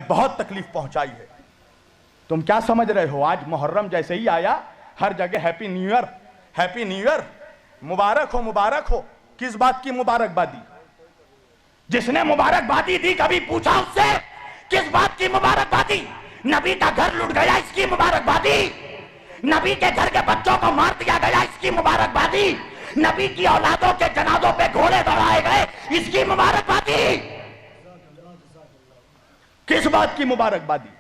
بہت تکلیف پہنچائی ہے۔ تم کیا سمجھ رہے ہو؟ آج محرم جیسے ہی آیا ہر جگہ happy new year, happy new year, مبارک ہو مبارک ہو۔ کس بات کی مبارکبادی؟ جس نے مبارکبادی دی کبھی پوچھا اس سے کس بات کی مبارکبادی؟ نبی کا گھر لٹ گیا اس کی مبارکبادی، نبی کے گھر کے بچوں کو مار دیا گیا اس کی مبارکبادی، نبی کی اولادوں کے جنازوں پہ گھوڑے دوڑائے گئے اس کی مبارکبادی۔ کس بات کی مبارکبادی؟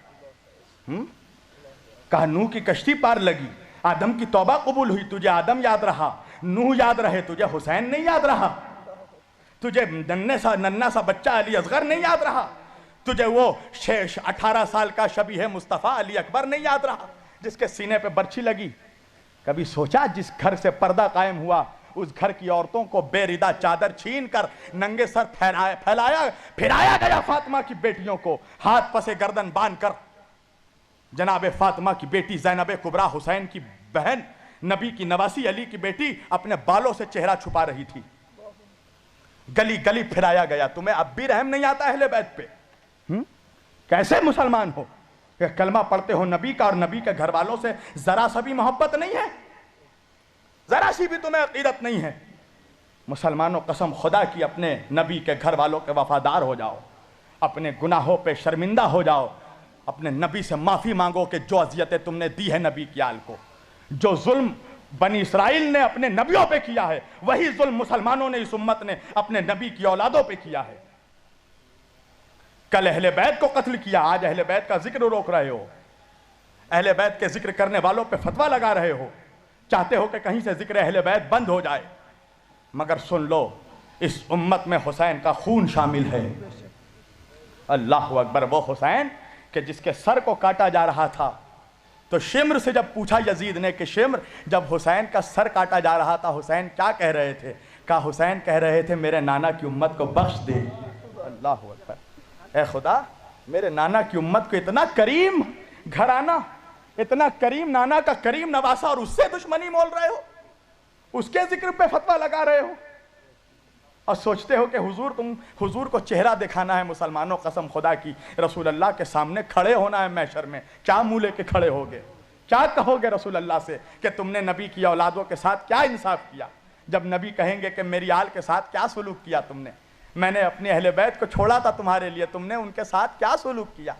کہا نوح کی کشتی پار لگی، آدم کی توبہ قبول ہوئی، تجھے آدم یاد رہا، نوح یاد رہے، تجھے حسین نہیں یاد رہا، تجھے ننھا سا بچہ علی اصغر نہیں یاد رہا، تجھے وہ 18 سال کا شبیہ مصطفیٰ علی اکبر نہیں یاد رہا جس کے سینے پہ برچھی لگی؟ کبھی سوچا جس گھر سے پردہ قائم ہوا اس گھر کی عورتوں کو بے ردہ چادر چھین کر ننگے سر پھرایا گیا فاطمہ کی بیٹیوں کو ہاتھ پسے گردن باندھ کر؟ جناب فاطمہ کی بیٹی زینب کبریٰ حسین کی بہن، نبی کی نواسی علی کی بیٹی اپنے بالوں سے چہرہ چھپا رہی تھی، گلی گلی پھرایا گیا۔ تمہیں اب بھی رحم نہیں آتا اہل بیت پہ؟ کیسے مسلمان ہو کہ کلمہ پڑھتے ہو نبی کا اور نبی کے گھر والوں سے ذرا سا بھی محبت نہیں ہے، ذرا سی بھی تمہیں عقیدت نہیں ہے؟ مسلمانوں قسم خدا کی اپنے نبی کے گھر والوں کے وفادار ہو جاؤ، اپنے گناہوں پہ شرمندہ ہو جاؤ، اپنے نبی سے معافی مانگو کہ جو اذیتیں تم نے دی ہے نبی کی آل کو، جو ظلم بنی اسرائیل نے اپنے نبیوں پہ کیا ہے وہی ظلم مسلمانوں نے اس امت نے اپنے نبی کی اولادوں پہ کیا ہے۔ کل اہل بیت کو قتل کیا، آج اہل بیت کا ذکر روک رہے ہو، اہل بیت کے ذکر کرنے والوں پہ فتویٰ لگا رہے ہو، چاہتے ہو کہ کہیں سے ذکر اہل بیت بند ہو جائے، مگر سن لو اس امت میں حسین کا خون شامل ہے۔ اللہ اکبر! وہ حسین کہ جس کے سر کو کاٹا جا رہا تھا تو شمر سے جب پوچھا یزید نے کہ شمر جب حسین کا سر کاٹا جا رہا تھا حسین کیا کہہ رہے تھے؟ کہا حسین کہہ رہے تھے میرے نانا کی امت کو بخش دے۔ اللہ اکبر! اے خدا، میرے نانا کی امت کو اتنا کریم گھرانہ، اتنا کریم نانا کا کریم نواسا اور اس سے دشمنی مول رہے ہو، اس کے ذکر پہ فتویٰ لگا رہے ہو اور سوچتے ہو کہ حضور کو چہرہ دکھانا ہے۔ مسلمانوں قسم خدا کی رسول اللہ کے سامنے کھڑے ہونا ہے محشر میں، کیا منہ لے کے کھڑے ہوگے؟ کیا کہو گے رسول اللہ سے کہ تم نے نبی کی اولادوں کے ساتھ کیا انصاف کیا؟ جب نبی کہیں گے کہ میری آل کے ساتھ کیا سلوک کیا تم نے؟ میں نے اپنے اہل بیت کو چھوڑا تھا تمہارے لیے، تم نے ان کے ساتھ کیا سلوک کیا؟